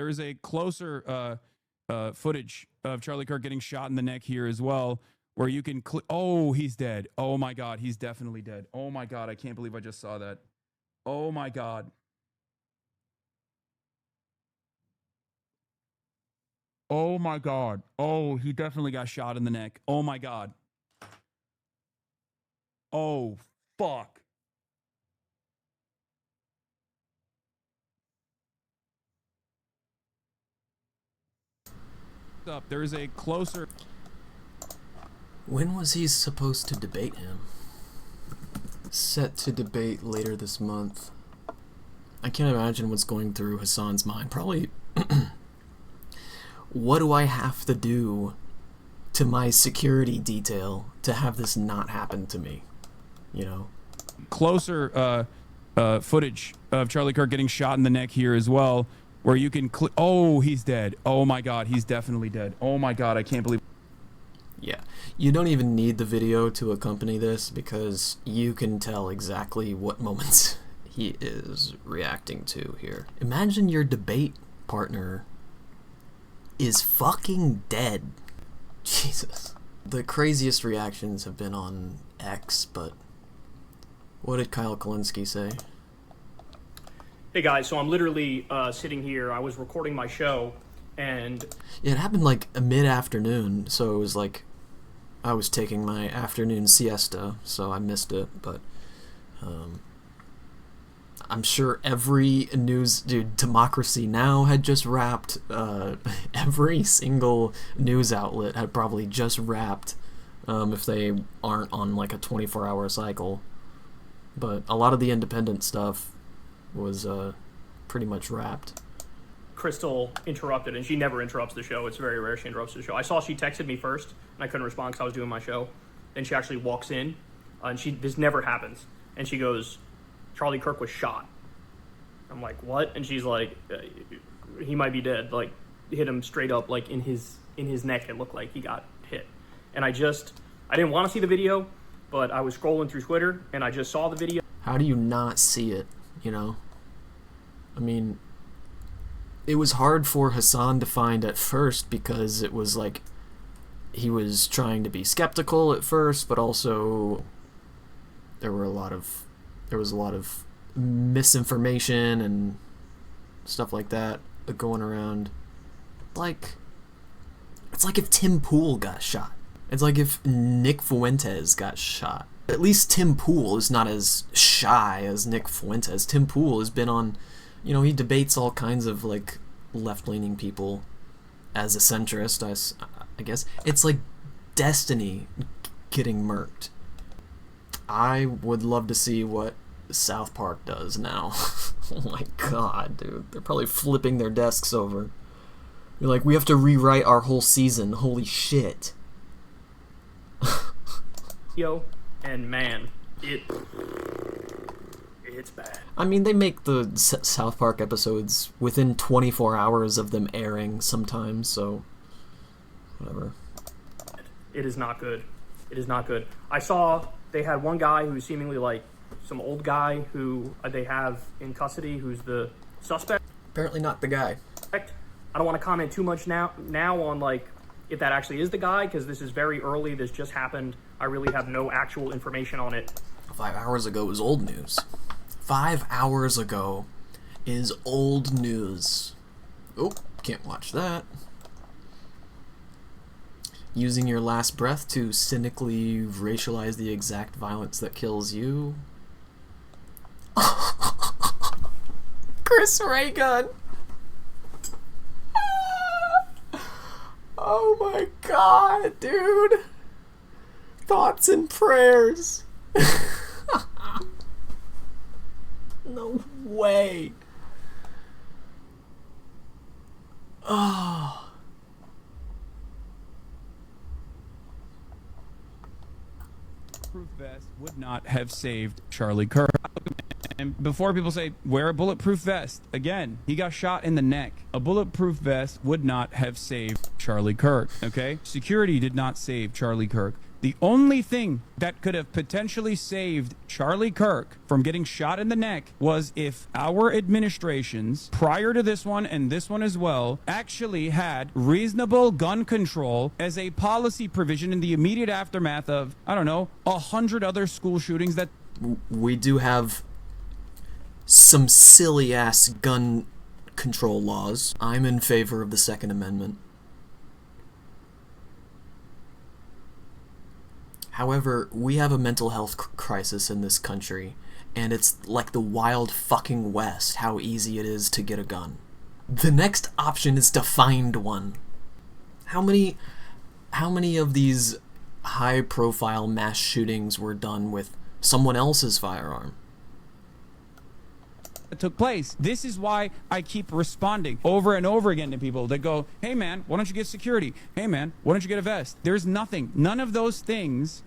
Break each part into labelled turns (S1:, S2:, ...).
S1: There is a closer footage of Charlie Kirk getting shot in the neck here as well, where you can oh, he's dead. Oh my God, he's definitely dead. Oh my God, I can't believe I just saw that. Oh my God. Oh my God. Oh, he definitely got shot in the neck. Oh my God. Oh, fuck. Up. There is a closer.
S2: When was he supposed to debate him? Set to debate later this month. I can't imagine what's going through Hassan's mind. Probably, what do I have to do to my security detail to have this not happen to me? You know?
S1: Closer footage of Charlie Kirk getting shot in the neck here as well, where you can oh, he's dead. Oh my God, he's definitely dead. Oh my God, I can't believe.
S2: Yeah, you don't even need the video to accompany this because you can tell exactly what moments he is reacting to here. Imagine your debate partner is fucking dead. Jesus. The craziest reactions have been on X, but what did Kyle Kalinske say?
S3: Hey guys, so I'm literally sitting here. I was recording my show, and
S2: yeah, it happened like a mid-afternoon, so it was like I was taking my afternoon siesta, so I missed it. But I'm sure every news, dude, Democracy Now! Had just wrapped. Every single news outlet had probably just wrapped, if they aren't on like a 24-hour cycle. But a lot of the independent stuff was pretty much wrapped.
S3: Crystal interrupted, and she never interrupts the show. It's very rare she interrupts the show. I saw she texted me first, and I couldn't respond because I was doing my show. Then she actually walks in, and this never happens. And she goes, "Charlie Kirk was shot." I'm like, "What?" And she's like, "He might be dead. Like, hit him straight up, like in his neck. It looked like he got hit." And I didn't want to see the video, but I was scrolling through Twitter, and I just saw the video.
S2: How do you not see it? You know, I mean, it was hard for Hassan to find at first because it was like he was trying to be skeptical at first, but also there was a lot of misinformation and stuff like that going around. Like, it's like if Tim Pool got shot. It's like if Nick Fuentes got shot. At least Tim Pool is not as shy as Nick Fuentes. Tim Pool has been on, you know, he debates all kinds of like left-leaning people as a centrist, I guess. It's like Destiny getting murked. I would love to see what South Park does now. Oh my God, dude. They're probably flipping their desks over. You're like, we have to rewrite our whole season. Holy shit.
S3: And man, it's bad.
S2: I mean, they make the South Park episodes within 24 hours of them airing sometimes, so whatever.
S3: It is not good. It is not good. I saw they had one guy who's seemingly like some old guy who they have in custody who's the suspect.
S2: Apparently not the guy.
S3: I don't want to comment too much now on like if that actually is the guy, because this is very early. This just happened. I really have no actual information on it.
S2: 5 hours ago was old news. 5 hours ago is old news. Oh, can't watch that. Using your last breath to cynically racialize the exact violence that kills you. Chris Reagan. Oh my God, dude. Thoughts and prayers. No way. Oh.
S1: Bulletproof vest would not have saved Charlie Kirk. And before people say, wear a bulletproof vest, again, he got shot in the neck. A bulletproof vest would not have saved Charlie Kirk, okay? Security did not save Charlie Kirk. The only thing that could have potentially saved Charlie Kirk from getting shot in the neck was if our administrations, prior to this one and this one as well, actually had reasonable gun control as a policy provision in the immediate aftermath of, I don't know, 100 other school shootings that...
S2: We do have some silly-ass gun control laws. I'm in favor of the Second Amendment. However, we have a mental health crisis in this country, and it's like the wild fucking West how easy it is to get a gun. The next option is to find one. How many of these high-profile mass shootings were done with someone else's firearm?
S1: Took place. This is why I keep responding over and over again to people that go, hey man, why don't you get security? Hey man, why don't you get a vest? There's nothing. None of those things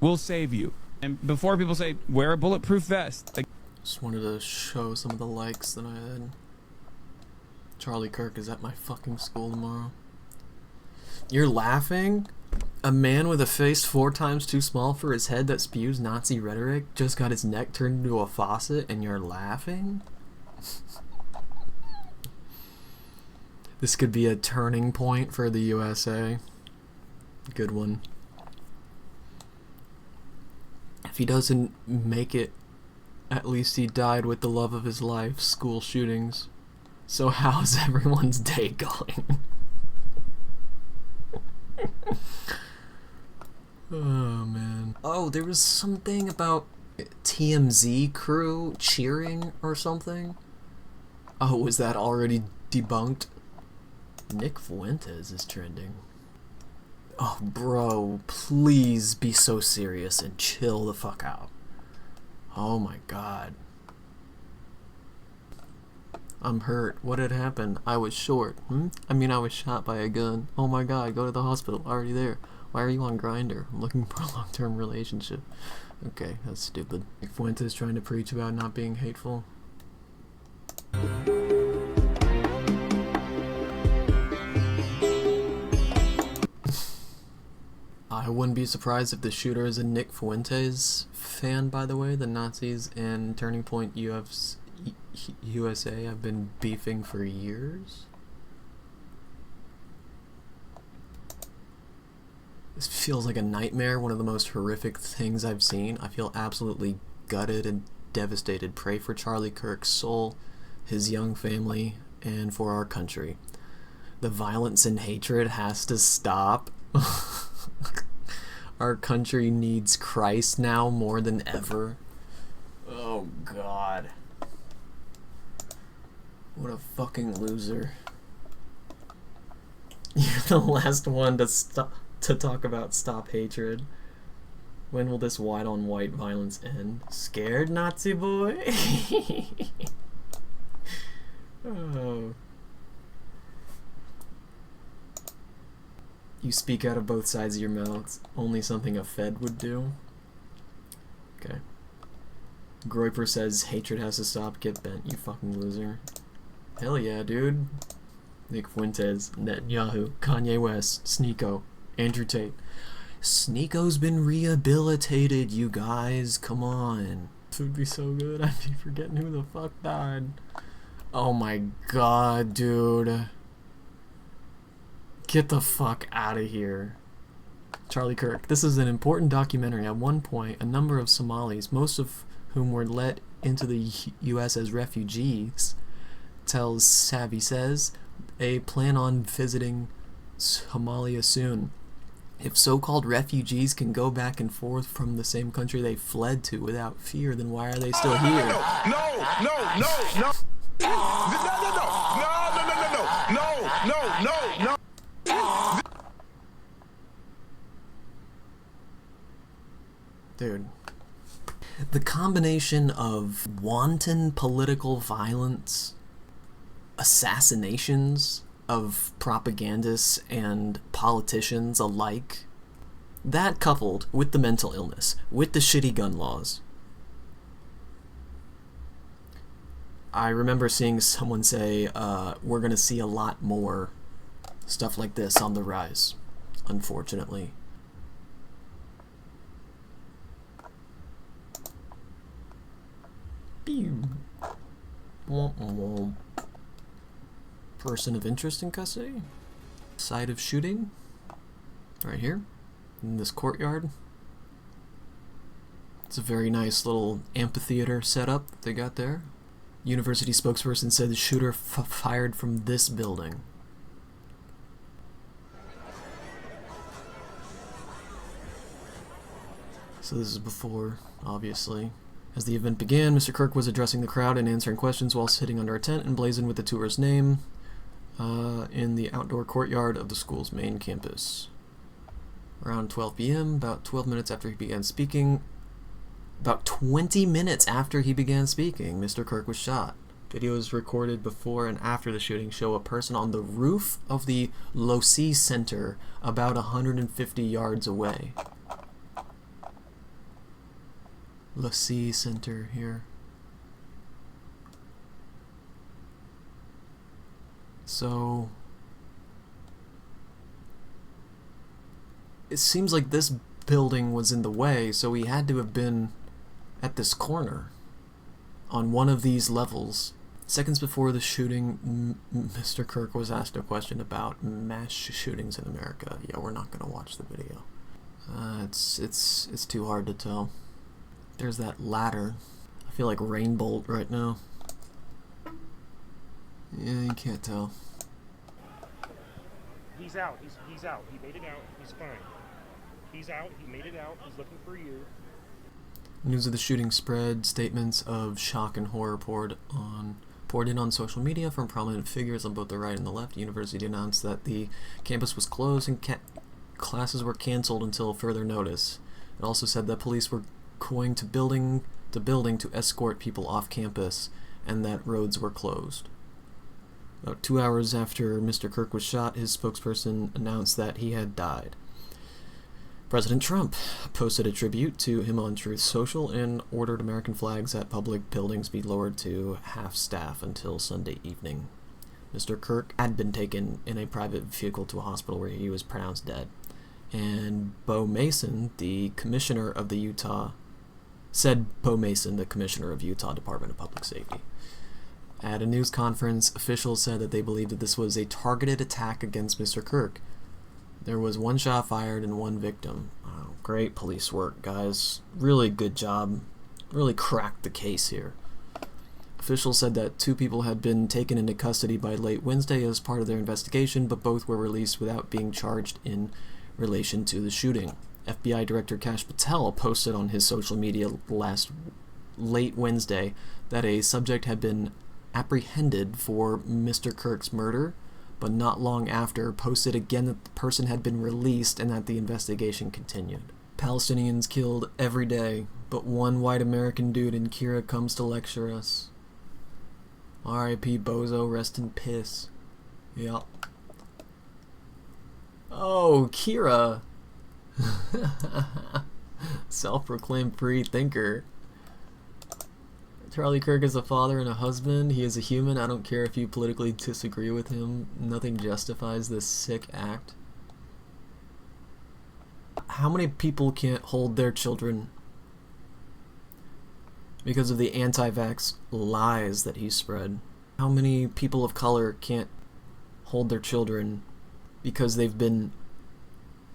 S1: will save you. And before people say, wear a bulletproof vest.
S2: Just wanted to show some of the likes that I had. Charlie Kirk is at my fucking school tomorrow. You're laughing? A man with a face 4 times too small for his head that spews Nazi rhetoric just got his neck turned into a faucet and you're laughing? This could be a turning point for the USA. Good one. If he doesn't make it, at least he died with the love of his life, school shootings. So how's everyone's day going? Oh man. Oh, there was something about TMZ crew cheering or something. Oh, was that already debunked? Nick Fuentes is trending. Oh, bro, please be so serious and chill the fuck out. Oh my god. I'm hurt. What had happened? I was short. I mean, I was shot by a gun. Oh my god, go to the hospital. Already there. Why are you on Grindr? I'm looking for a long-term relationship. Okay, that's stupid. Fuentes trying to preach about not being hateful. I wouldn't be surprised if the shooter is a Nick Fuentes fan, by the way. The Nazis and Turning Point USA have been beefing for years. This feels like a nightmare, one of the most horrific things I've seen. I feel absolutely gutted and devastated. Pray for Charlie Kirk's soul, his young family, and for our country. The violence and hatred has to stop. Our country needs Christ now more than ever. Oh god. What a fucking loser. You're the last one to talk about stop hatred. When will this white on white violence end? Scared, Nazi boy? Oh. You speak out of both sides of your mouth. Only something a Fed would do. Okay. Groiper says hatred has to stop. Get bent, you fucking loser. Hell yeah, dude. Nick Fuentes, Netanyahu, Kanye West, Sneeko, Andrew Tate. Sneeko's been rehabilitated, you guys. Come on. This would be so good. I'd be forgetting who the fuck died. Oh my god, dude. Get the fuck out of here. Charlie Kirk. This is an important documentary. At one point, a number of Somalis, most of whom were let into the U.S. as refugees, tells Savvy says, they plan on visiting Somalia soon. If so-called refugees can go back and forth from the same country they fled to without fear, then why are they still here? No. Dude. The combination of wanton political violence, assassinations of propagandists and politicians alike, that coupled with the mental illness, with the shitty gun laws. I remember seeing someone say, we're gonna see a lot more stuff like this on the rise, unfortunately. Person of interest in custody. Site of shooting. Right here. In this courtyard. It's a very nice little amphitheater setup that they got there. University spokesperson said the shooter fired from this building. So this is before, obviously. As the event began, Mr. Kirk was addressing the crowd and answering questions while sitting under a tent emblazoned with the tour's name in the outdoor courtyard of the school's main campus. Around 12 p.m., about 12 minutes after he began speaking, about 20 minutes after he began speaking, Mr. Kirk was shot. Videos recorded before and after the shooting show a person on the roof of the Losi Center about 150 yards away. Losi Center here. So it seems like this building was in the way, so he had to have been at this corner on one of these levels. Seconds before the shooting, Mr. Kirk was asked a question about mass shootings in America. Yeah, we're not gonna watch the video. It's too hard to tell. There's that ladder. I feel like Rainbolt right now. Yeah, you can't tell.
S4: He's out. He's out. He made it out. He's fine. He's out. He made it out. He's looking for you.
S2: News of the shooting spread. Statements of shock and horror poured in on social media from prominent figures on both the right and the left. The university announced that the campus was closed and classes were canceled until further notice. It also said that police were going to building to escort people off campus and that roads were closed. About 2 hours after Mr. Kirk was shot, his spokesperson announced that he had died. President Trump posted a tribute to him on Truth Social and ordered American flags at public buildings be lowered to half-staff until Sunday evening. Mr. Kirk had been taken in a private vehicle to a hospital where he was pronounced dead. And Bo Mason, the commissioner of the Utah Department of Public Safety. At a news conference, officials said that they believed that this was a targeted attack against Mr. Kirk. There was one shot fired and one victim. Oh, great police work, guys. Really good job. Really cracked the case here. Officials said that 2 people had been taken into custody by late Wednesday as part of their investigation, but both were released without being charged in relation to the shooting. FBI Director Kash Patel posted on his social media late Wednesday that a subject had been apprehended for Mr. Kirk's murder, but not long after posted again that the person had been released and that the investigation continued. Palestinians killed every day, but one white American dude in Kira comes to lecture us. R.I.P. Bozo, rest in piss. Yup. Oh, Kira. Self-proclaimed free thinker. Charlie Kirk is a father and a husband. He is a human. I don't care if you politically disagree with him. Nothing justifies this sick act. How many people can't hold their children because of the anti-vax lies that he spread? How many people of color can't hold their children because they've been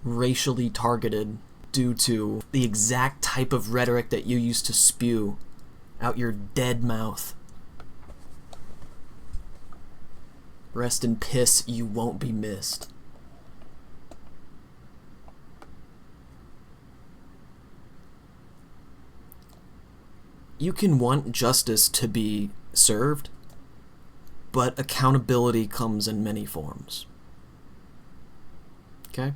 S2: racially targeted due to the exact type of rhetoric that you used to spew out your dead mouth? Rest in piss, you won't be missed. You can want justice to be served, but accountability comes in many forms. Okay?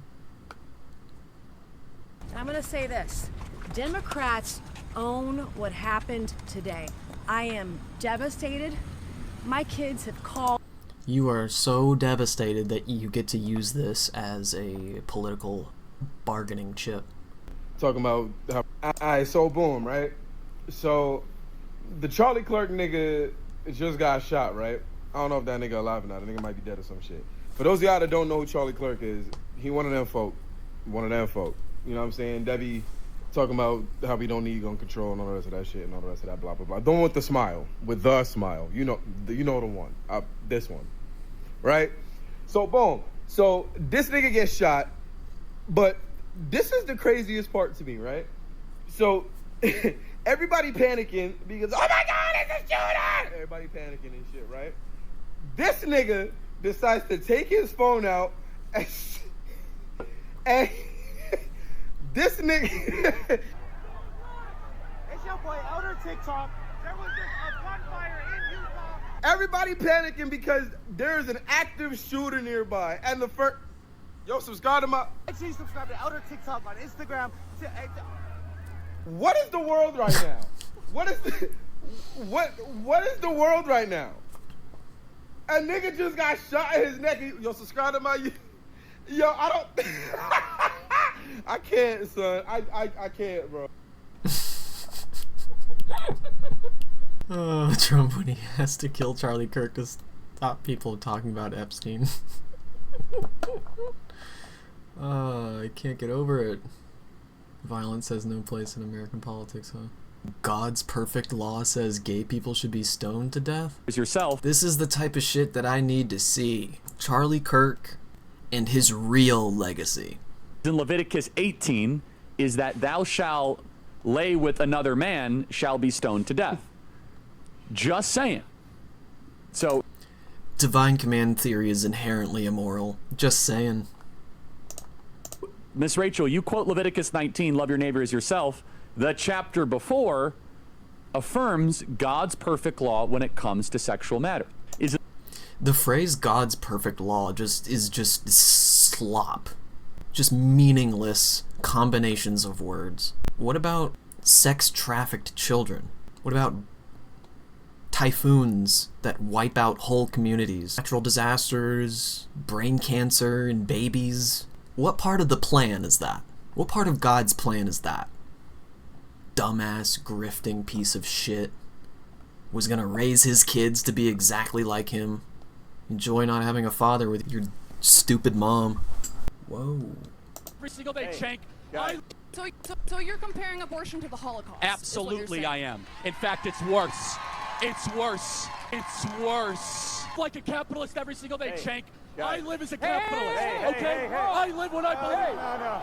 S5: I'm going to say this. Democrats own what happened today. I am devastated. My kids have called.
S2: You are so devastated that you get to use this as a political bargaining chip.
S6: Talking about how, alright, so boom, right? So the Charlie Kirk nigga just got shot, right? I don't know if that nigga alive or not. The nigga might be dead or some shit. For those of y'all that don't know who Charlie Kirk is, he one of them folk. You know what I'm saying? Debbie talking about how we don't need gun control and all the rest of that shit and all the rest of that blah blah blah. The one with the smile, with the smile. You know the one. This one, right? So boom. So this nigga gets shot, but this is the craziest part to me, right? So everybody panicking because, oh my God, it's a shooter! Everybody panicking and shit, right? This nigga decides to take his phone out and this nigga...
S7: It's your boy Elder TikTok. There was just a gunfire in Utah.
S6: Everybody panicking because there's an active shooter nearby. And the first... Yo, subscribe to my...
S7: Make sure you subscribe to Elder TikTok on Instagram.
S6: What is the world right now? What is the world right now? A nigga just got shot in his neck. Yo, subscribe to my... Yo, I don't... I can't, son. I can't, bro.
S2: Oh, Trump when he has to kill Charlie Kirk to stop people talking about Epstein. I can't get over it. Violence has no place in American politics, huh? God's perfect law says gay people should be stoned to death?
S8: Yourself.
S2: This is the type of shit that I need to see. Charlie Kirk and his real legacy.
S8: In Leviticus 18 is that thou shalt lay with another man shall be stoned to death. Just saying. So
S2: divine command theory is inherently immoral. Just saying.
S8: Miss Rachel, you quote Leviticus 19, love your neighbor as yourself. The chapter before affirms God's perfect law when it comes to sexual matter.
S2: The phrase God's perfect law is just slop. Just meaningless combinations of words. What about sex-trafficked children? What about typhoons that wipe out whole communities? Natural disasters, brain cancer, and babies? What part of the plan is that? What part of God's plan is that? Dumbass, grifting piece of shit was gonna raise his kids to be exactly like him. Enjoy not having a father with your stupid mom. Whoa.
S9: Every single day, Shank.
S5: So you're comparing abortion to the Holocaust?
S9: Absolutely, I am. In fact, it's worse. It's worse. It's worse. Like a capitalist every single day, Shank. I live as a capitalist, okay? I live what I believe.
S4: No.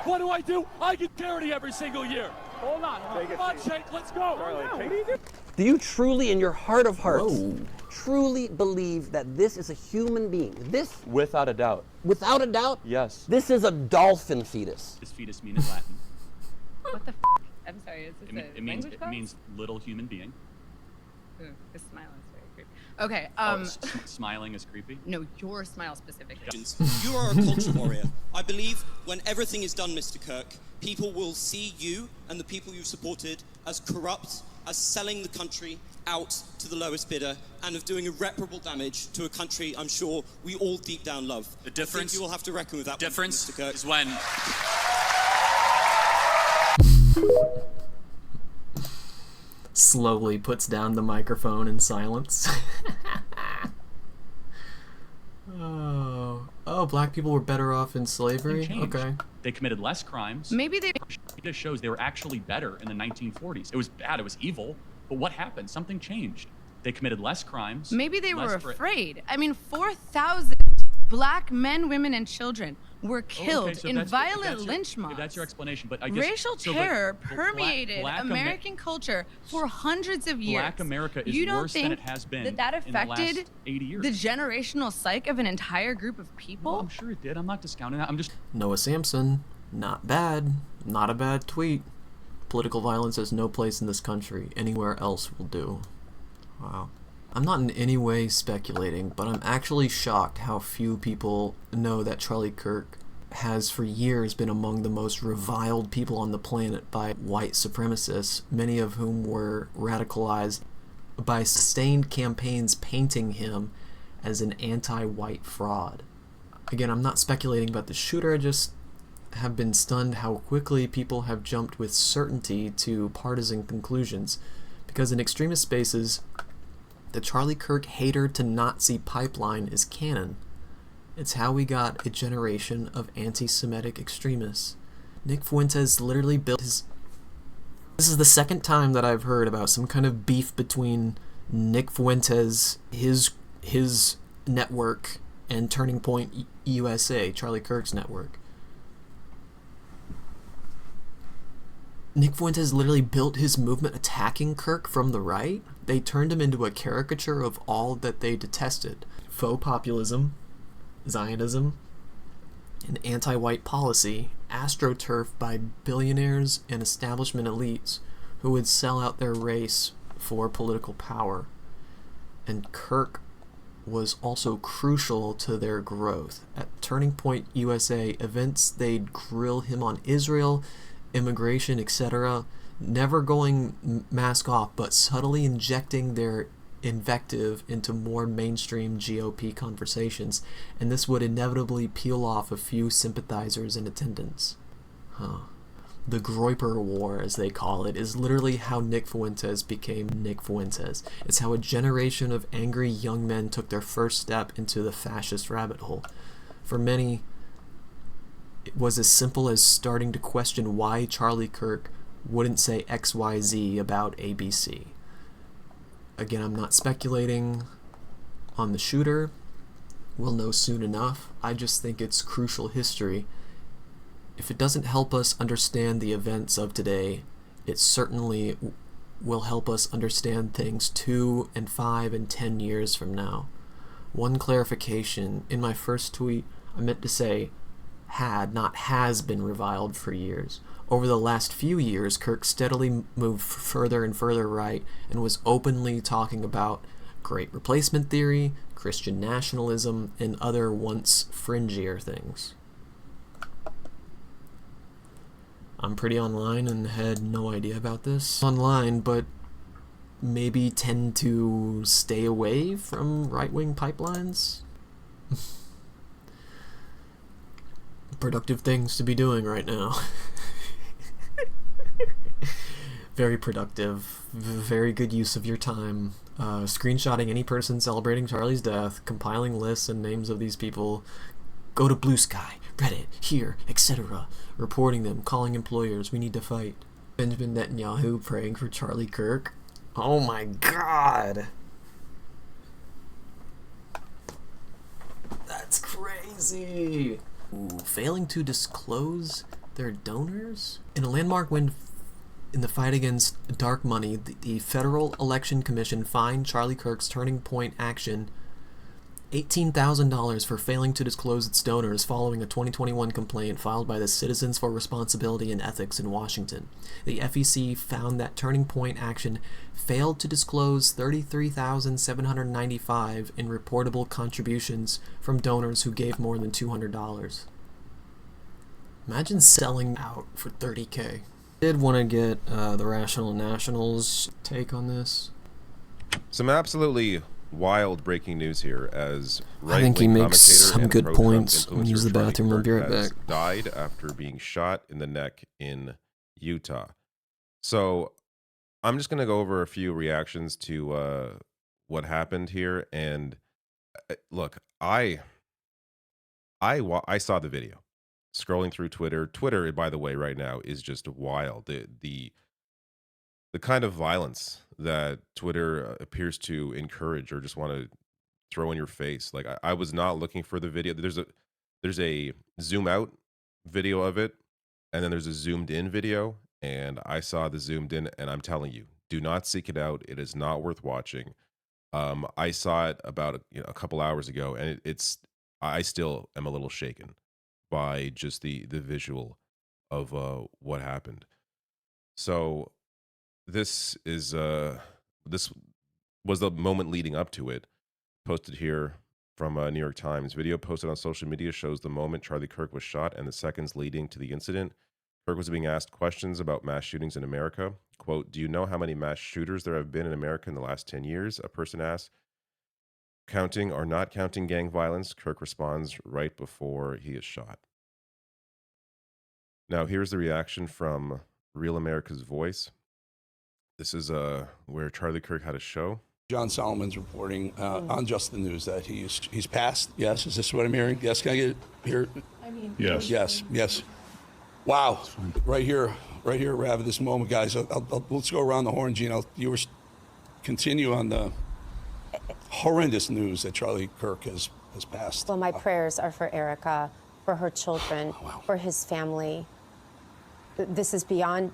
S9: What do I do? I get charity every single year. Hold on. Come on, Shank, let's go.
S10: Do you truly, in your heart of hearts,
S2: Whoa.
S10: truly believe that this is a human being? This,
S8: without a doubt.
S10: without a doubt,
S8: Yes.
S10: this is a dolphin fetus.
S8: Does fetus mean in Latin?
S11: What the f? I'm sorry, is this
S8: It means little human being.
S11: Ooh, this smile is very creepy. Okay,
S8: Smiling is creepy.
S11: no, your smile specifically.
S12: You are a culture warrior. I believe when everything is done, Mr. Kirk, people will see you and the people you supported as corrupt, as selling the country out to the lowest bidder, and of doing irreparable damage to a country I'm sure we all deep down love.
S9: The difference.
S12: I think you will have to reckon with that.
S9: Difference
S12: one, Mr. Kirk.
S9: is when.
S2: Slowly puts down the microphone in silence. Oh, black people were better off in slavery? Okay.
S8: They committed less crimes.
S11: Maybe they.
S8: It just shows they were actually better in the 1940s. It was bad, it was evil, but what happened? Something changed. They committed less crimes.
S11: Maybe they were
S8: less
S11: afraid. I mean, 4,000 black men, women, and children were killed in violent lynch mobs.
S8: That's your explanation, but I guess
S11: Racial terror permeated American culture for hundreds of years.
S8: Black America is
S11: you don't
S8: worse
S11: think
S8: than it has been
S11: that
S8: in the
S11: affected
S8: last 80 years.
S11: the generational psyche of an entire group of people?
S8: Well, I'm sure it did. I'm not discounting that. I'm just...
S2: Noah Sampson, not bad. Not a bad tweet. Political violence has no place in this country. Anywhere else will do. Wow. I'm not in any way speculating, but I'm actually shocked how few people know that Charlie Kirk has for years been among the most reviled people on the planet by white supremacists, many of whom were radicalized by sustained campaigns painting him as an anti-white fraud. Again, I'm not speculating about the shooter, I just have been stunned how quickly people have jumped with certainty to partisan conclusions, because in extremist spaces, the Charlie Kirk hater to Nazi pipeline is canon. It's how we got a generation of anti-Semitic extremists. Nick Fuentes literally built his This is the second time that I've heard about some kind of beef between Nick Fuentes, his network, and Turning Point USA, Charlie Kirk's network. Nick Fuentes literally built his movement attacking Kirk from the right. They turned him into a caricature of all that they detested. Faux populism, Zionism, and anti-white policy, astroturf by billionaires and establishment elites who would sell out their race for political power. And Kirk was also crucial to their growth. At Turning Point USA events, they'd grill him on Israel, immigration, etc., never going mask off, but subtly injecting their invective into more mainstream GOP conversations, and this would inevitably peel off a few sympathizers in attendance. The Groyper War, as they call it, is literally how Nick Fuentes became Nick Fuentes. It's how a generation of angry young men took their first step into the fascist rabbit hole. For many, it was as simple as starting to question why Charlie Kirk wouldn't say XYZ about ABC. Again, I'm not speculating on the shooter. We'll know soon enough. I just think it's crucial history. If it doesn't help us understand the events of today, it certainly will help us understand things 2 and 5 and 10 years from now. One clarification, in my first tweet, I meant to say had, not has been reviled for years. Over the last few years, Kirk steadily moved further and further right and was openly talking about Great Replacement theory, Christian nationalism, and other once fringier things. I'm pretty online and had no idea about this online, but maybe tend to stay away from right-wing pipelines. Productive things to be doing right now. Very productive, very good use of your time. Screenshotting any person celebrating Charlie's death, compiling lists and names of these people, go to Blue Sky, Reddit, here, etc. Reporting them, calling employers, we need to fight. Benjamin Netanyahu praying for Charlie Kirk. Oh my god! That's crazy! Ooh, failing to disclose their donors? In a landmark win in the fight against dark money, the Federal Election Commission fined Charlie Kirk's Turning Point Action $18,000 for failing to disclose its donors following a 2021 complaint filed by the Citizens for Responsibility and Ethics in Washington. The FEC found that Turning Point Action failed to disclose $33,795 in reportable contributions from donors who gave more than $200. Imagine selling out for $30K. I did want to get the Rational Nationals' take on this.
S13: Some absolutely wild breaking news here as
S2: I think he makes some good points. Use the bathroom. I'll be right back.
S13: Died after being shot in the neck in Utah. So I'm just going to go over a few reactions to what happened here. And look, I saw the video. Scrolling through Twitter. Twitter, by the way, right now is just wild. The kind of violence that Twitter appears to encourage or just want to throw in your face. Like I was not looking for the video. There's a zoom out video of it, and then there's a zoomed in video, and I saw the zoomed in, and I'm telling you, do not seek it out. It is not worth watching. I saw it about a couple hours ago, and I still am a little shaken by just the visual of what happened. So this was the moment leading up to it. Posted here from New York Times. Video posted on social media shows the moment Charlie Kirk was shot and the seconds leading to the incident. Kirk was being asked questions about mass shootings in America. Quote, "Do you know how many mass shooters there have been in America in the last 10 years? A person asked. Counting or not counting gang violence, Kirk responds right before he is shot. Now, here's the reaction from Real America's Voice. This is where Charlie Kirk had a show.
S14: John Solomon's reporting on Just the News that he's passed. Yes, is this what I'm hearing? Yes, can I get it here?
S15: Yes.
S14: Yes. Wow. Right here, right here, Rav, at this moment, guys. Let's go around the horn, Gino. You were continue on the horrendous news that Charlie Kirk has passed.
S15: Well, my prayers are for Erica, for her children, for his family. This is beyond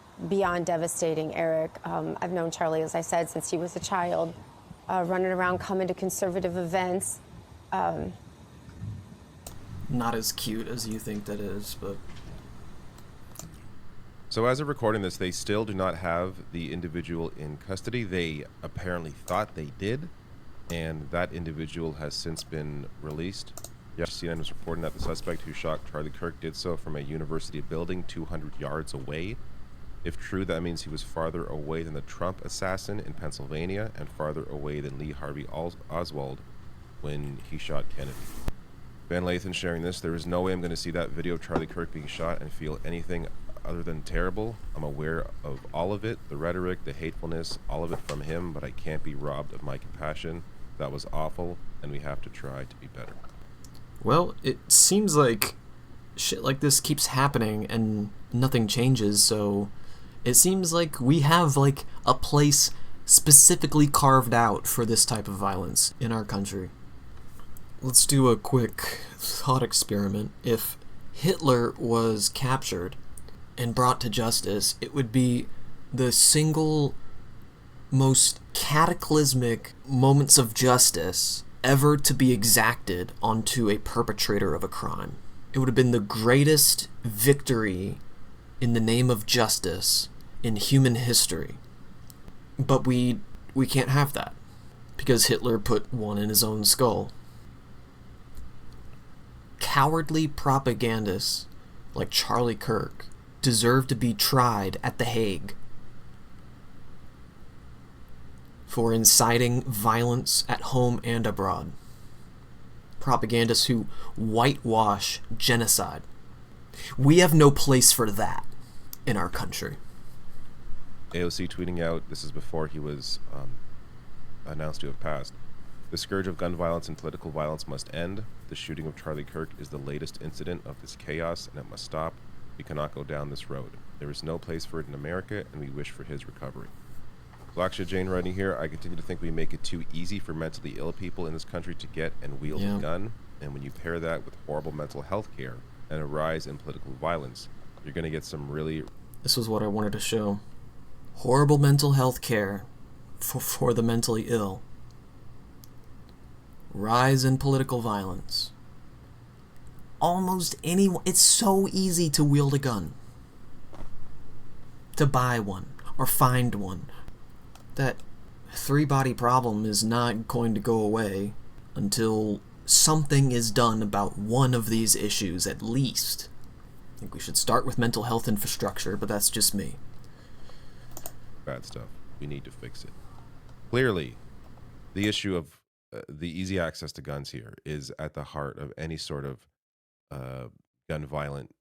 S15: devastating, Eric. I've known Charlie, as I said, since he was a child, running around, coming to conservative events.
S2: Not as cute as you think that is, but...
S13: So as of recording this, they still do not have the individual in custody. They apparently thought they did, and that individual has since been released. CNN was reporting that the suspect who shot Charlie Kirk did so from a university building 200 yards away. If true, that means he was farther away than the Trump assassin in Pennsylvania and farther away than Lee Harvey Oswald when he shot Kennedy. Van Lathan sharing this: there is no way I'm going to see that video of Charlie Kirk being shot and feel anything other than terrible. I'm aware of all of it, the rhetoric, the hatefulness, all of it from him, but I can't be robbed of my compassion. That was awful, and we have to try to be better.
S2: Well, it seems like shit like this keeps happening and nothing changes, so it seems like we have like a place specifically carved out for this type of violence in our country. Let's do a quick thought experiment. If Hitler was captured and brought to justice, it would be the single most cataclysmic moments of justice ever to be exacted onto a perpetrator of a crime. It would have been the greatest victory in the name of justice in human history. But we can't have that, because Hitler put one in his own skull. Cowardly propagandists like Charlie Kirk deserve to be tried at The Hague for inciting violence at home and abroad. Propagandists who whitewash genocide. We have no place for that in our country.
S13: AOC tweeting out, this is before he was announced to have passed: the scourge of gun violence and political violence must end. The shooting of Charlie Kirk is the latest incident of this chaos, and it must stop. We cannot go down this road. There is no place for it in America, and we wish for his recovery. Laksha Jane writing here, I continue to think we make it too easy for mentally ill people in this country to get and wield a gun, and when you pair that with horrible mental health care and a rise in political violence, you're going to get some really...
S2: This was what I wanted to show. Horrible mental health care for the mentally ill. Rise in political violence. Almost anyone... It's so easy to wield a gun. To buy one or find one. That three-body problem is not going to go away until something is done about one of these issues, at least. I think we should start with mental health infrastructure, but that's just me.
S13: Bad stuff. We need to fix it. Clearly, the issue of the easy access to guns here is at the heart of any sort of gun-violent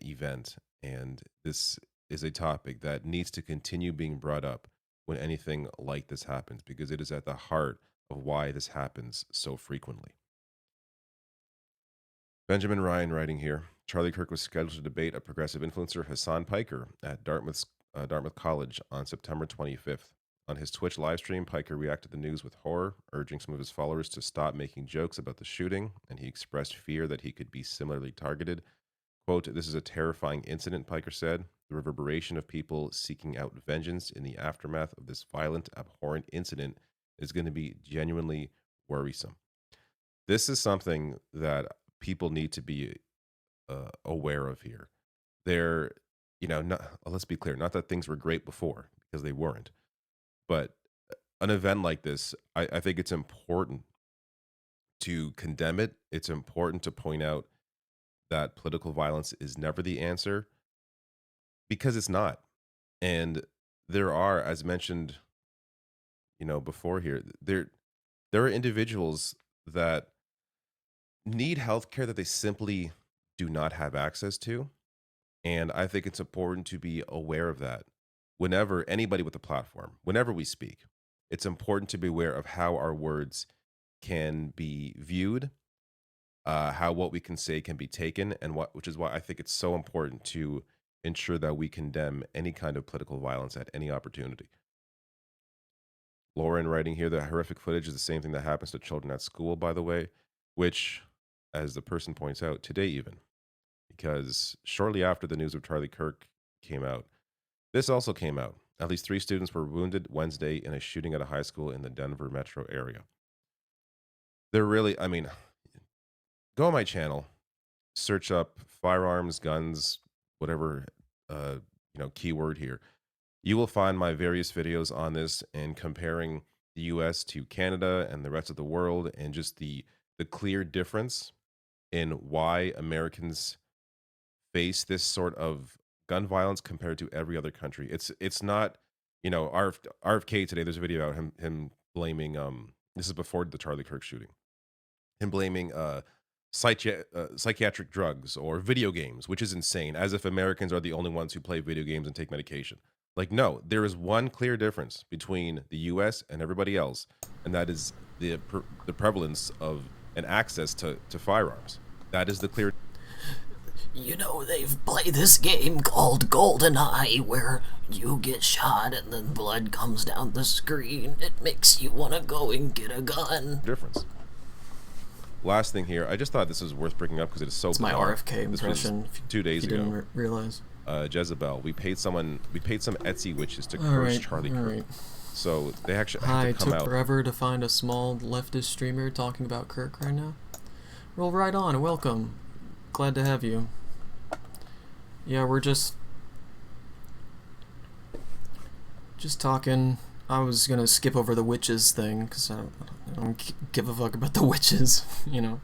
S13: event, and this is a topic that needs to continue being brought up when anything like this happens, because it is at the heart of why this happens so frequently. Benjamin Ryan writing here, Charlie Kirk was scheduled to debate a progressive influencer, Hassan Piker, at Dartmouth College on September 25th. On his Twitch livestream, Piker reacted to the news with horror, urging some of his followers to stop making jokes about the shooting, and he expressed fear that he could be similarly targeted. Quote, "This is a terrifying incident," Piker said. "The reverberation of people seeking out vengeance in the aftermath of this violent, abhorrent incident is going to be genuinely worrisome." This is something that people need to be aware of here. They're, let's be clear, not that things were great before, because they weren't. But an event like this, I think it's important to condemn it. It's important to point out that political violence is never the answer, because it's not. And there are, as mentioned, before here, there are individuals that need healthcare that they simply do not have access to. And I think it's important to be aware of that. Whenever anybody with a platform, whenever we speak, it's important to be aware of how our words can be viewed, how what we can say can be taken, and which is why I think it's so important to ensure that we condemn any kind of political violence at any opportunity. Lauren writing here, the horrific footage is the same thing that happens to children at school, by the way, which, as the person points out, today even, because shortly after the news of Charlie Kirk came out, this also came out. At least 3 students were wounded Wednesday in a shooting at a high school in the Denver metro area. They're really, I mean, go on my channel, search up firearms, guns, whatever, keyword here. You will find my various videos on this and comparing the US to Canada and the rest of the world, and just the clear difference in why Americans face this sort of gun violence compared to every other country. It's not, RFK today, there's a video about him blaming, this is before the Charlie Kirk shooting, him blaming psychiatric drugs or video games, which is insane, as if Americans are the only ones who play video games and take medication. Like, no, there is one clear difference between the US and everybody else, and that is the prevalence of an access to firearms. That is the clear.
S2: You know, they've played this game called GoldenEye where you get shot and then blood comes down the screen. It makes you want to go and get a gun.
S13: Difference. Last thing here, I just thought this was worth bringing up because it is so
S2: bizarre. It's my RFK
S13: this
S2: impression.
S13: Was 2 days ago.
S2: Didn't realize.
S13: Jezebel. We paid some Etsy witches to curse Charlie Kirk. Right. So they actually had to come out.
S2: It took forever to find a small leftist streamer talking about Kirk right now. Roll right on. Welcome. Glad to have you. Yeah, we're just talking. I was gonna skip over the witches thing because I don't give a fuck about the witches, you know.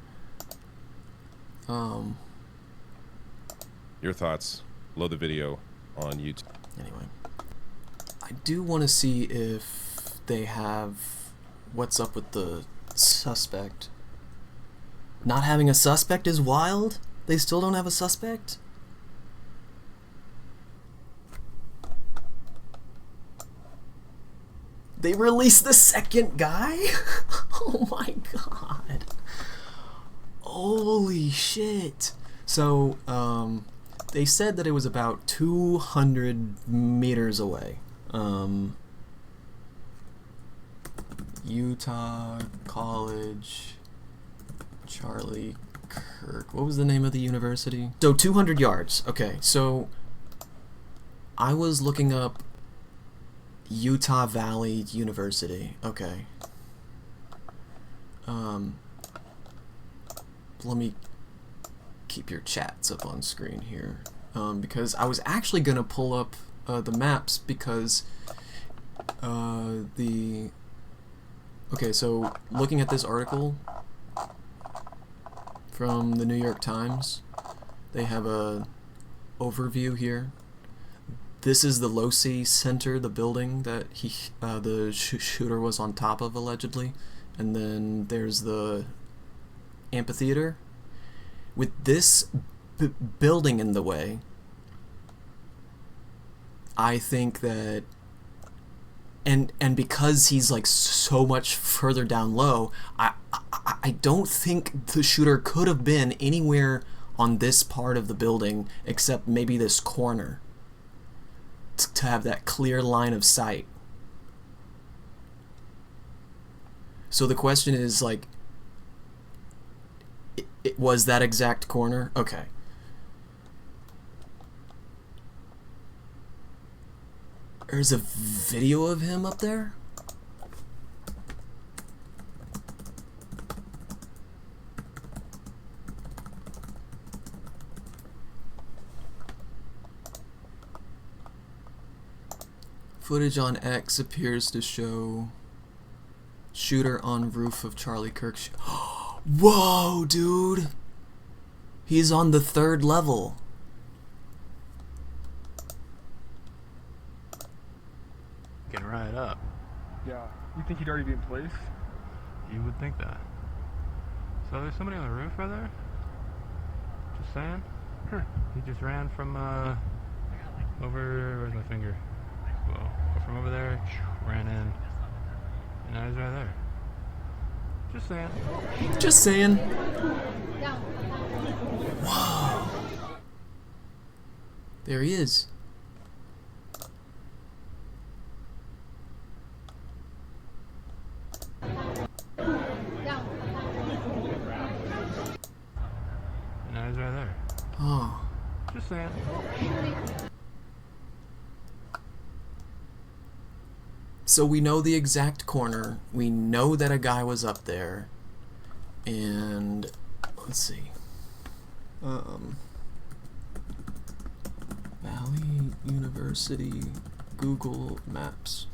S13: Your thoughts? Load the video on YouTube.
S2: Anyway, I do want to see if they have what's up with the suspect. Not having a suspect is wild. They still don't have a suspect? They released the second guy? Oh my god. Holy shit. So, they said that it was about 200 meters away. Utah College, Charlie Kirk. What was the name of the university? So 200 yards. Okay, so I was looking up Utah Valley University. Okay. Let me keep your chats up on screen here, because I was actually gonna pull up the maps because okay, so looking at this article from the New York Times, they have a overview here. This is the Losi Center, the building that the shooter was on top of allegedly, and then there's the amphitheater. With this building in the way, I think that, and because he's like so much further down low, I don't think the shooter could have been anywhere on this part of the building except maybe this corner to have that clear line of sight. So the question is, like, it was that exact corner? Okay. There's a video of him up there? Footage on X appears to show shooter on roof of Charlie Kirk. Whoa, dude! He's on the 3rd level.
S16: Getting right up.
S17: Yeah. You think he'd already be in place?
S16: You would think that. So there's somebody on the roof right there? Just saying? He just ran from, over, where's my finger? Whoa. From over there, ran in. And now he's right there. Just saying.
S2: Just saying. Whoa. There he is.
S16: Now he's right there.
S2: Oh.
S16: Just saying.
S2: So we know the exact corner. We know that a guy was up there. And let's see. Valley University Google Maps.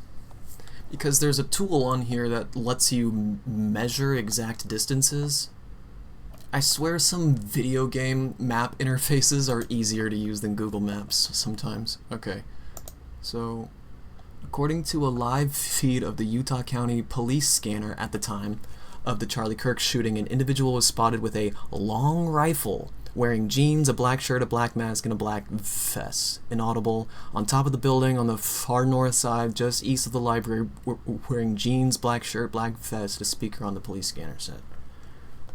S2: Because there's a tool on here that lets you measure exact distances. I swear some video game map interfaces are easier to use than Google Maps sometimes. Okay. So, according to a live feed of the Utah County Police scanner at the time of the Charlie Kirk shooting, an individual was spotted with a long rifle, wearing jeans, a black shirt, a black mask, and a black vest. Inaudible. On top of the building on the far north side, just east of the library, wearing jeans, black shirt, black vest, a speaker on the police scanner said.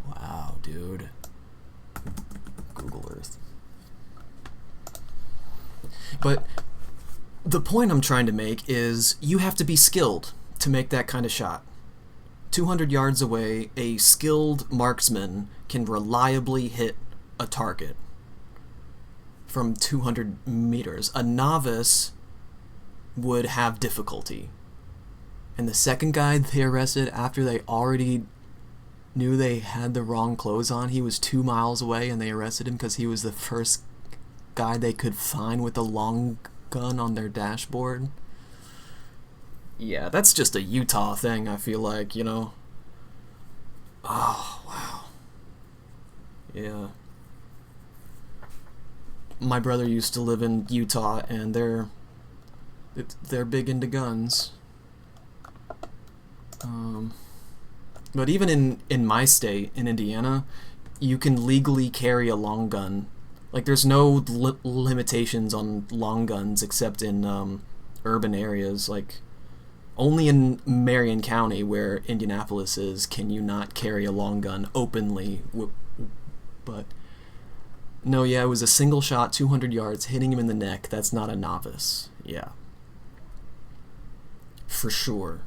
S2: Wow, dude. Google Earth. But the point I'm trying to make is you have to be skilled to make that kind of shot. 200 yards away, a skilled marksman can reliably hit a target from 200 meters. A novice would have difficulty. And the second guy they arrested, after they already knew they had the wrong clothes on, he was 2 miles away, and they arrested him because he was the first guy they could find with a long gun on their dashboard. Yeah, that's just a Utah thing, I feel like, you know. Oh, wow. Yeah. My brother used to live in Utah, and they're big into guns. But even in my state, in Indiana, you can legally carry a long gun. Like, there's no limitations on long guns except in urban areas. Like, only in Marion County, where Indianapolis is, can you not carry a long gun openly. But no, yeah, it was a single shot, 200 yards, hitting him in the neck. That's not a novice. Yeah. For sure.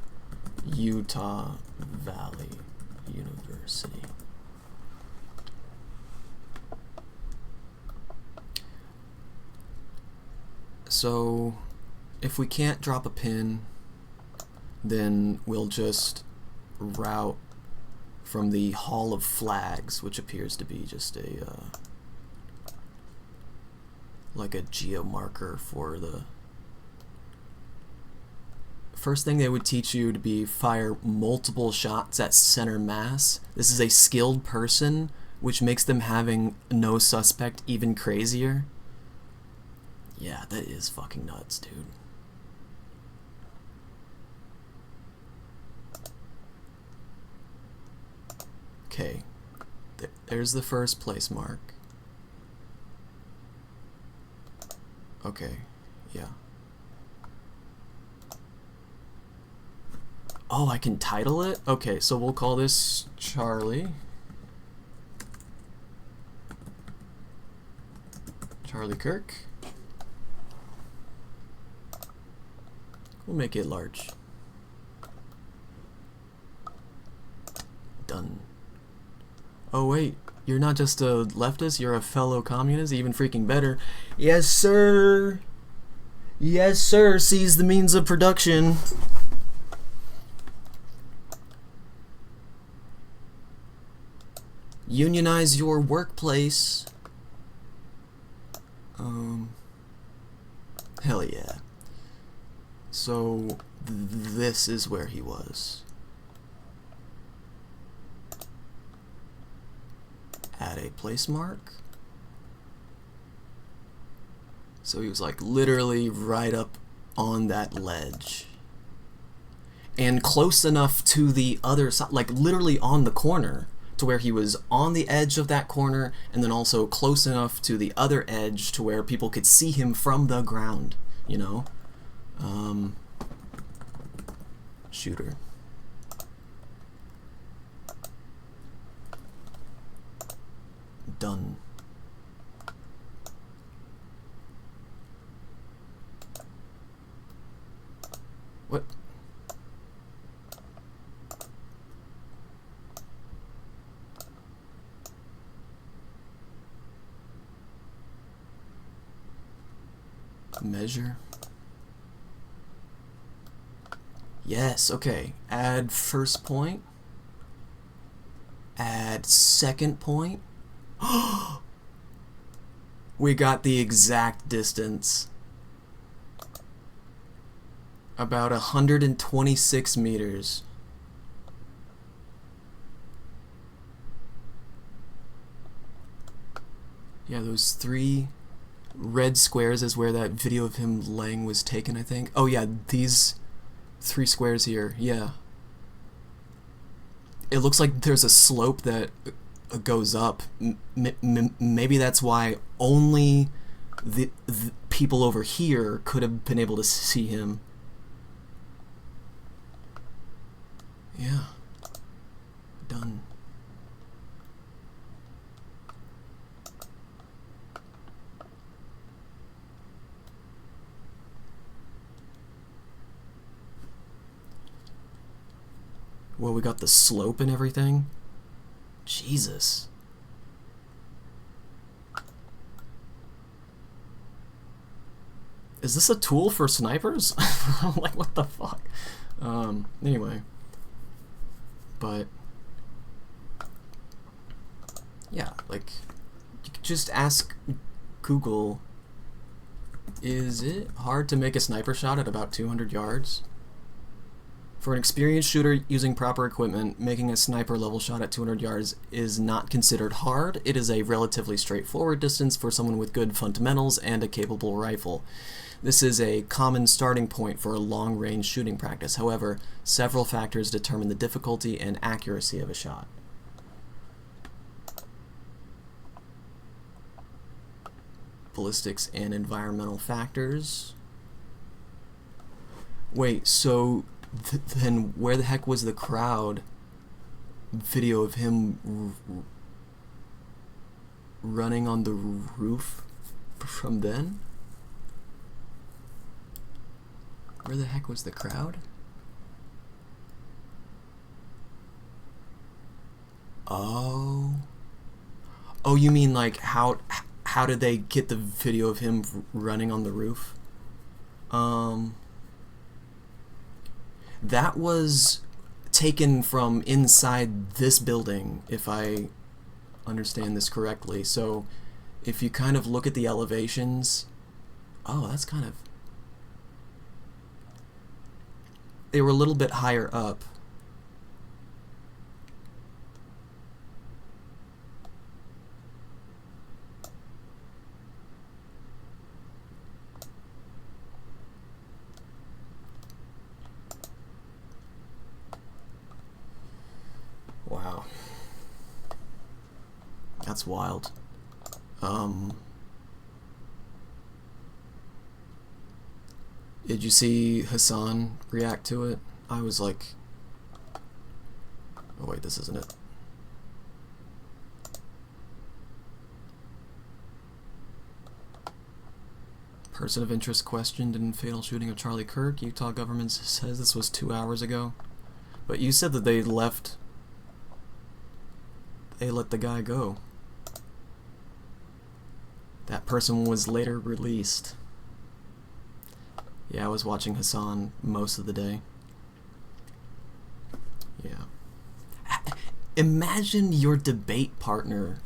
S2: Utah Valley University. So, if we can't drop a pin, then we'll just route from the Hall of Flags, which appears to be just a like a geomarker for the first thing they would teach you to be fire multiple shots at center mass. This is a skilled person, which makes them having no suspect even crazier. Yeah, that is fucking nuts, dude. Okay, there's the first place mark. Okay, yeah. Oh, I can title it? Okay, so we'll call this Charlie. Charlie Kirk. We'll make it large. Done. Oh wait, you're not just a leftist, you're a fellow communist? Even freaking better. Yes, sir! Yes, sir! Seize the means of production. Unionize your workplace. Hell yeah. So, this is where he was. Add a place mark. So he was like literally right up on that ledge. And close enough to the other side, like literally on the corner, to where he was on the edge of that corner, and then also close enough to the other edge to where people could see him from the ground, you know? Shooter. Done. Measure. Yes, okay. Add first point. Add second point. We got the exact distance. About 126 meters. Yeah, those 3 red squares is where that video of him laying was taken, I think. Oh yeah, these 3 squares here, yeah. It looks like there's a slope that goes up. Maybe that's why only the people over here could have been able to see him. Yeah. Done. Well, we got the slope and everything. Jesus. Is this a tool for snipers? I'm like, what the fuck? Anyway. But yeah, like, you could just ask Google, is it hard to make a sniper shot at about 200 yards? For an experienced shooter using proper equipment, making a sniper level shot at 200 yards is not considered hard. It is a relatively straightforward distance for someone with good fundamentals and a capable rifle. This is a common starting point for a long-range shooting practice. However, several factors determine the difficulty and accuracy of a shot. Ballistics and environmental factors. Wait, so then where the heck was the crowd video of him running on the roof from then? Where the heck was the crowd? Oh. Oh, you mean like how did they get the video of him running on the roof? That was taken from inside this building, if I understand this correctly. So if you kind of look at the elevations, oh, that's kind of, they were a little bit higher up. Wow. That's wild. Did you see Hassan react to it? I was like, oh wait, this isn't it. Person of interest questioned in fatal shooting of Charlie Kirk. Utah government says this was 2 hours ago. But you said that they let the guy go. That person was later released. Yeah, I was watching Hassan most of the day. Yeah. Imagine your debate partner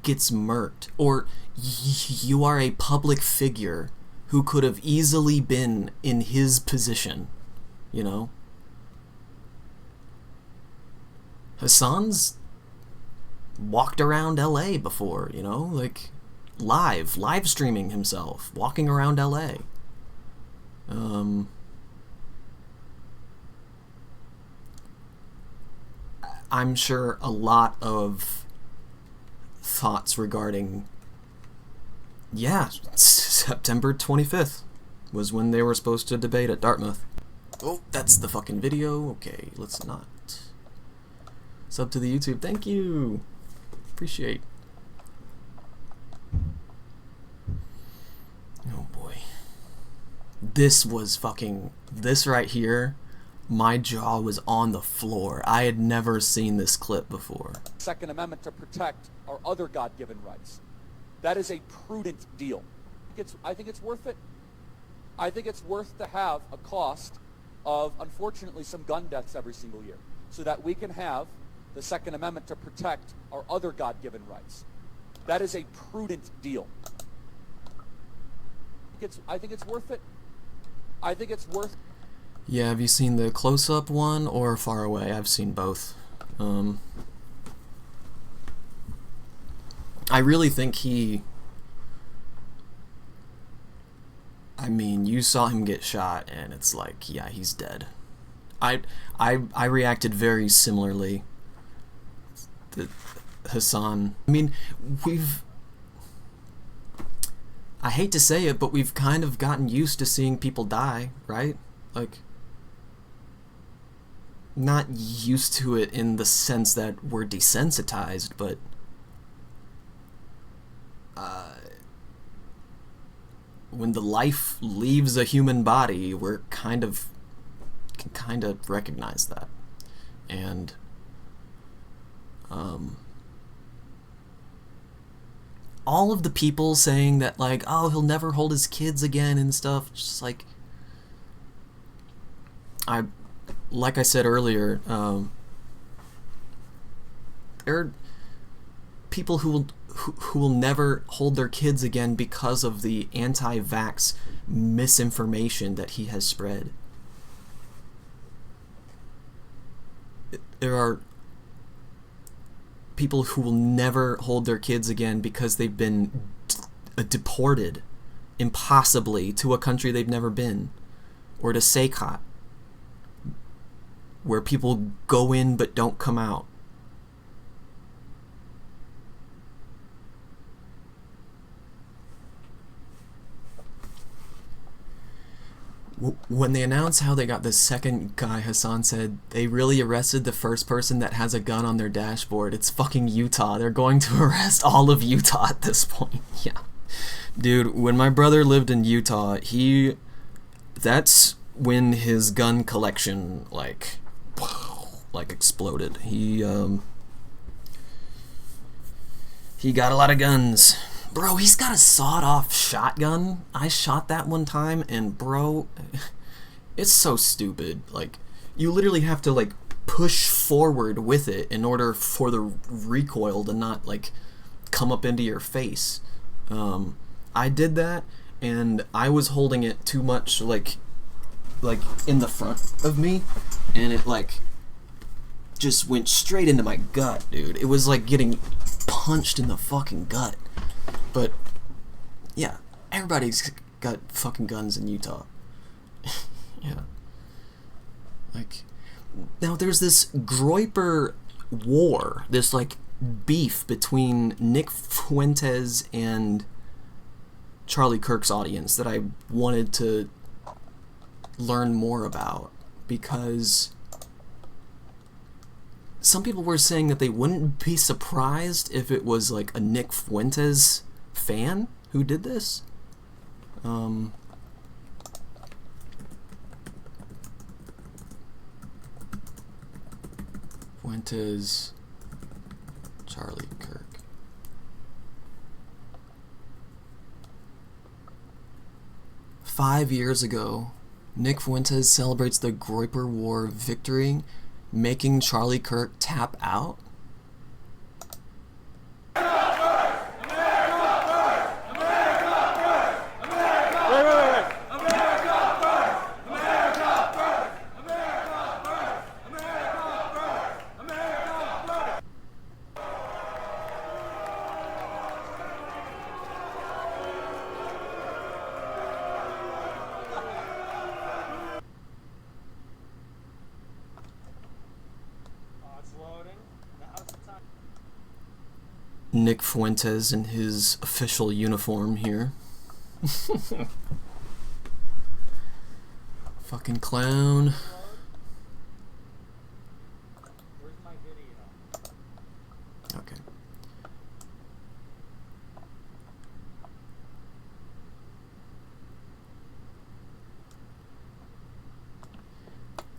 S2: gets murked, or you are a public figure who could have easily been in his position, you know? Hassan's walked around LA before, you know, like live streaming himself, walking around LA. I'm sure a lot of thoughts regarding, yeah, September 25th was when they were supposed to debate at Dartmouth. Oh, that's the fucking video. Okay, let's not. Sub to the YouTube, thank you. Appreciate. Oh boy. This was fucking, this right here, my jaw was on the floor. I had never seen this clip before.
S9: Second Amendment to protect our other God-given rights. That is a prudent deal. think it's worth it. I think it's worth to have a cost of, unfortunately, some gun deaths every single year, so that we can have the Second Amendment to protect our other God-given rights. That is a prudent deal. I think it's worth it. I think it's worth.
S2: Yeah, have you seen the close-up one or far away? I've seen both. I really think I mean, you saw him get shot, and it's like, yeah, he's dead. I reacted very similarly. Hassan. I mean, I hate to say it, but we've kind of gotten used to seeing people die, right? Like, not used to it in the sense that we're desensitized, but when the life leaves a human body, we're can kind of recognize that. And all of the people saying that, like, oh, he'll never hold his kids again and stuff, just like, like I said earlier, there are people who will never hold their kids again because of the anti-vax misinformation that he has spread. There are people who will never hold their kids again because they've been deported impossibly to a country they've never been, or to Sakot, where people go in but don't come out. When they announced how they got the second guy, Hassan said they really arrested the first person that has a gun on their dashboard. It's fucking Utah. They're going to arrest all of Utah at this point. Yeah. Dude, when my brother lived in Utah, that's when his gun collection, like exploded. He got a lot of guns. Bro, he's got a sawed-off shotgun. I shot that one time, and bro, it's so stupid. Like, you literally have to, like, push forward with it in order for the recoil to not, like, come up into your face. I did that, and I was holding it too much, like in the front of me, and it, like, just went straight into my gut, dude. It was like getting punched in the fucking gut. But, yeah, everybody's got fucking guns in Utah. Yeah. Like, now there's this Groyper war, this, like, beef between Nick Fuentes and Charlie Kirk's audience that I wanted to learn more about, because some people were saying that they wouldn't be surprised if it was like a Nick Fuentes fan who did this. Fuentes, Charlie Kirk. "5 years ago, Nick Fuentes celebrates the Groyper War victory, making Charlie Kirk tap out." Nick Fuentes in his official uniform here. Fucking clown. Okay.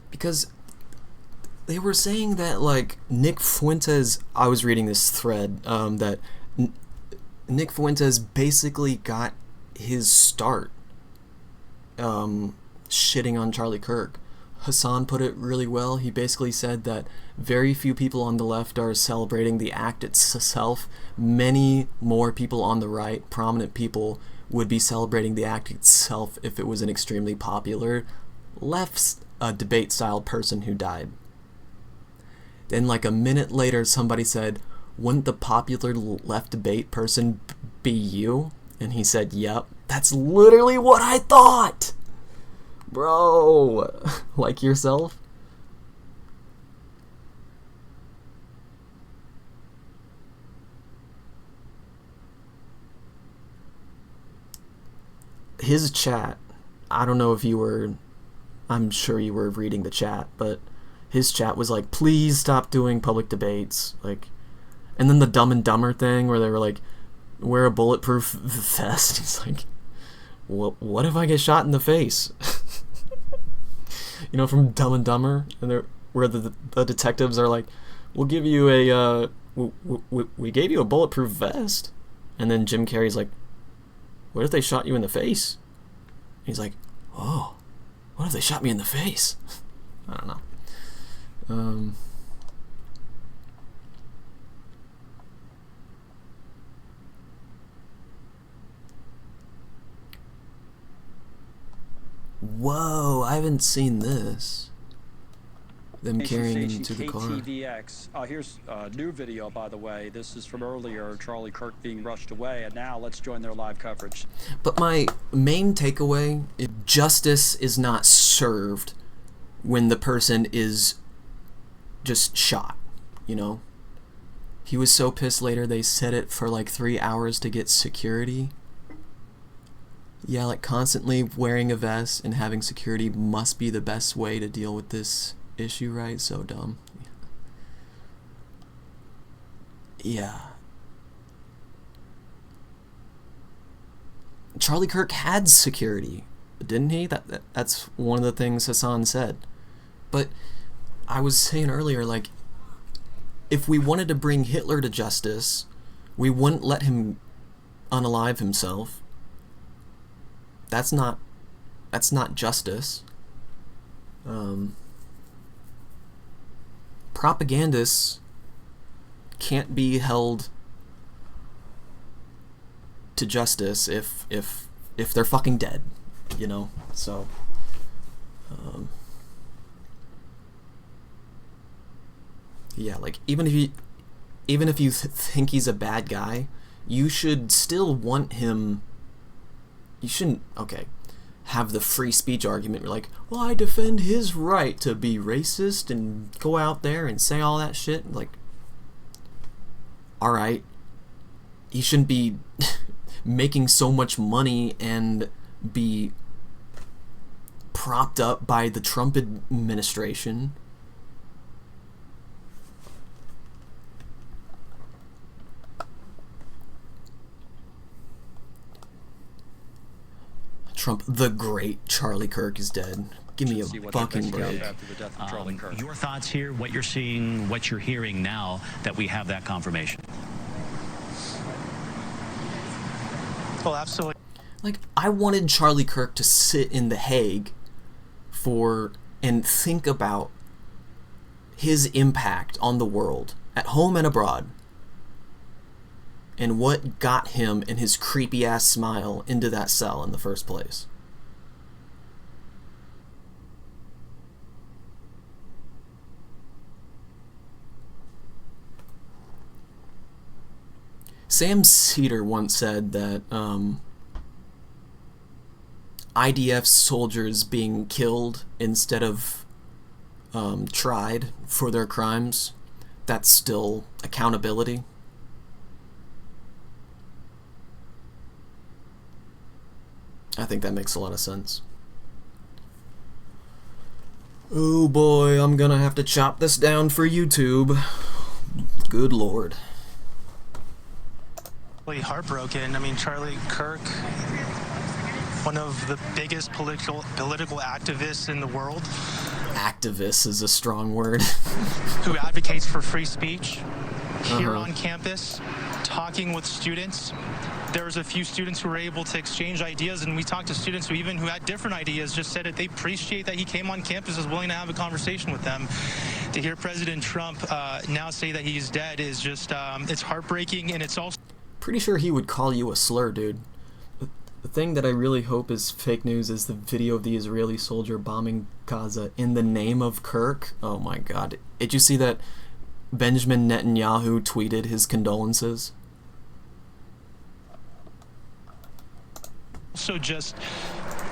S2: Because they were saying that, like, Nick Fuentes, I was reading this thread, that Nick Fuentes basically got his start shitting on Charlie Kirk. Hassan put it really well. He basically said that very few people on the left are celebrating the act itself. Many more people on the right, prominent people, would be celebrating the act itself if it was an extremely popular left debate-style person who died. Then like a minute later, somebody said, wouldn't the popular left debate person be you? And he said, yep. That's literally what I thought! Bro, like yourself? His chat, I don't know if you were, I'm sure you were reading the chat, but his chat was like, please stop doing public debates, like, and then the Dumb and Dumber thing where they were like, wear a bulletproof vest. He's like, well, what if I get shot in the face? You know, from Dumb and Dumber, and where the detectives are like, we'll give you a, we gave you a bulletproof vest. And then Jim Carrey's like, what if they shot you in the face? He's like, oh, what if they shot me in the face? I don't know. Whoa, I haven't seen this. Them carrying him to the car.
S18: KTVX. Here's a new video, by the way. This is from earlier, Charlie Kirk being rushed away, and now let's join their live coverage.
S2: But my main takeaway is justice is not served when the person is just shot, you know? He was so pissed later they set it for like 3 hours to get security. Yeah, like constantly wearing a vest and having security must be the best way to deal with this issue, right? So dumb. Yeah. Charlie Kirk had security, didn't he? That's one of the things Hassan said. But I was saying earlier, like, if we wanted to bring Hitler to justice, we wouldn't let him unalive himself. That's not justice. Propagandists can't be held to justice if they're fucking dead, you know? So yeah, like even if you think he's a bad guy, you should still want him. You shouldn't, have the free speech argument. You're like, well, I defend his right to be racist and go out there and say all that shit. Like, alright, he shouldn't be making so much money and be propped up by the Trump administration. Trump, the great Charlie Kirk is dead. Give me a fucking break.
S19: Your thoughts here, what you're seeing, what you're hearing now that we have that confirmation?
S20: Well, absolutely.
S2: Like, I wanted Charlie Kirk to sit in The Hague and think about his impact on the world, at home and abroad, and what got him and his creepy-ass smile into that cell in the first place. Sam Cedar once said that IDF soldiers being killed instead of tried for their crimes, that's still accountability. I think that makes a lot of sense. Oh boy, I'm gonna have to chop this down for YouTube. Good lord.
S20: Really heartbroken. I mean, Charlie Kirk, one of the biggest political activists in the world.
S2: Activist is a strong word.
S20: Who advocates for free speech here on campus, talking with students, there was a few students who were able to exchange ideas, and we talked to students who had different ideas, just said that they appreciate that he came on campus, is willing to have a conversation with them. To hear President Trump now say that he's dead is just, it's heartbreaking, and it's also...
S2: Pretty sure he would call you a slur, dude. The thing that I really hope is fake news is the video of the Israeli soldier bombing Gaza in the name of Kirk. Oh my god. Did you see that Benjamin Netanyahu tweeted his condolences?
S20: Also just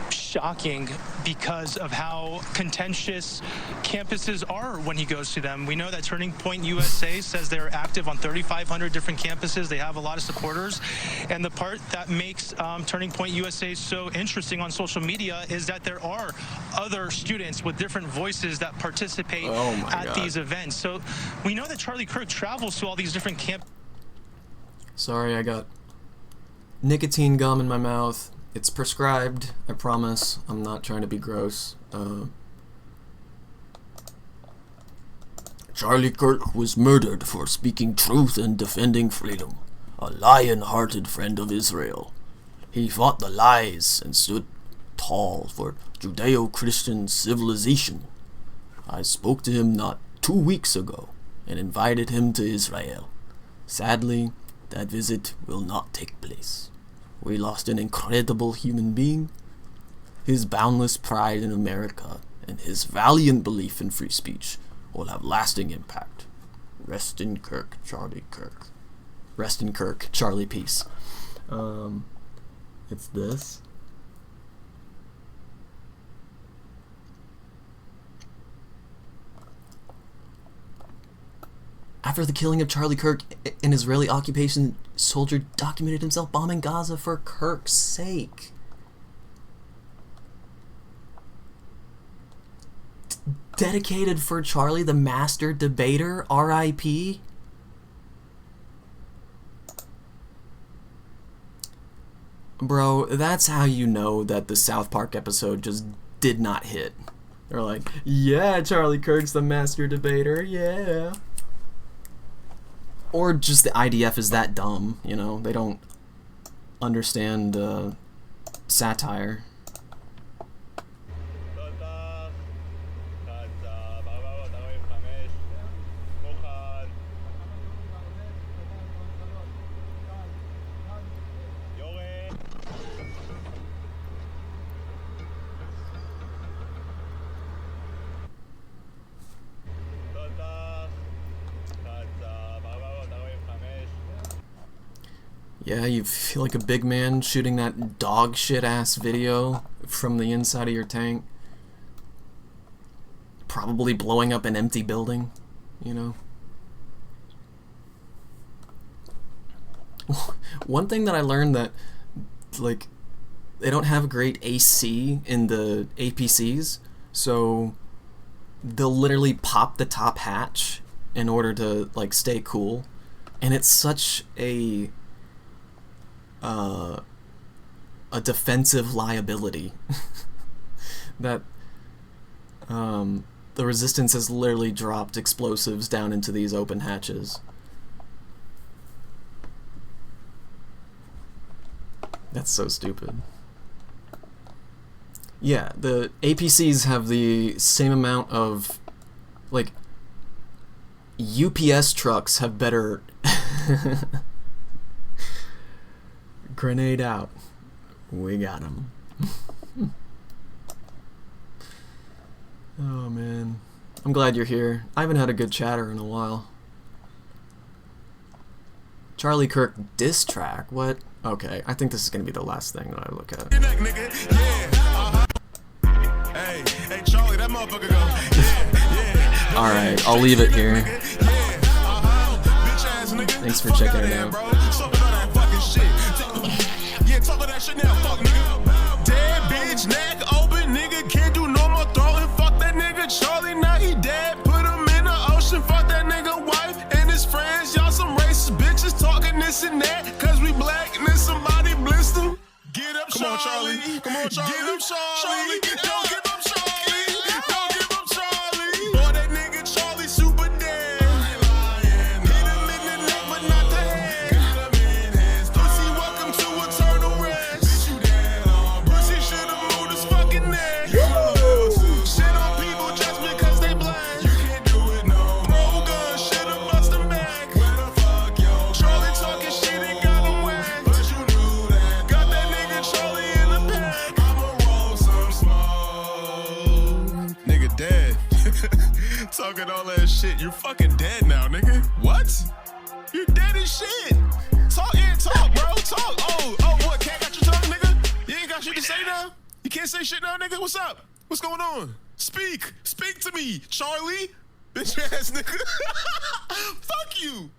S20: shocking because of how contentious campuses are when he goes to them. We know that Turning Point USA says they're active on 3,500 different campuses. They have a lot of supporters. And the part that makes Turning Point USA so interesting on social media is that there are other students with different voices that participate at these events. So we know that Charlie Kirk travels to all these different campuses.
S2: Sorry, I got nicotine gum in my mouth. It's prescribed, I promise. I'm not trying to be gross.
S21: Charlie Kirk was murdered for speaking truth and defending freedom. A lion-hearted friend of Israel. He fought the lies and stood tall for Judeo-Christian civilization. I spoke to him not 2 weeks ago and invited him to Israel. Sadly, that visit will not take place. We lost an incredible human being. His boundless pride in America and his valiant belief in free speech will have lasting impact. Rest in Kirk, Charlie Kirk.
S2: Rest in Kirk, Charlie Peace. It's this. After the killing of Charlie Kirk, an Israeli occupation soldier documented himself bombing Gaza for Kirk's sake. Dedicated for Charlie, the master debater, R.I.P. Bro, that's how you know that the South Park episode just did not hit. They're like, yeah, Charlie Kirk's the master debater, yeah. Or just the IDF is that dumb, you know? They don't understand satire. Yeah, you feel like a big man shooting that dog shit ass video from the inside of your tank. Probably blowing up an empty building, you know? One thing that I learned that, like, they don't have great AC in the APCs, so they'll literally pop the top hatch in order to, like, stay cool. And it's such a defensive liability that the resistance has literally dropped explosives down into these open hatches. That's so stupid. Yeah, the APCs have the same amount of, like, UPS trucks have better grenade out. We got him. Oh man, I'm glad you're here. I haven't had a good chatter in a while. Charlie Kirk diss track? What? Okay, I think this is gonna be the last thing that I look at.
S22: Hey, Charlie, that motherfucker go.
S2: Alright, I'll leave it here. Thanks for checking it out.
S22: Yeah, talk of that shit now, fuck nigga. Dead bitch, neck open, nigga can't do no more throwing. Fuck that nigga Charlie, now he dead. Put him in the ocean, fuck that nigga wife and his friends. Y'all some racist bitches talking this and that. Cause we black and then somebody blissed them. Get up, Come on, Charlie. Come on, Charlie. Get up, Charlie. Don't give up, Charlie. Don't give up, Charlie. Boy, that nigga Charlie super dead. Hit him in the neck, but not the head. Talking all that shit. You're fucking dead now, nigga. What? You're dead as shit. Talk, bro. Talk. Oh, what? Cat got your tongue, nigga? You ain't got shit to say now? You can't say shit now, nigga? What's up? What's going on? Speak to me, Charlie. Bitch ass nigga. Fuck you.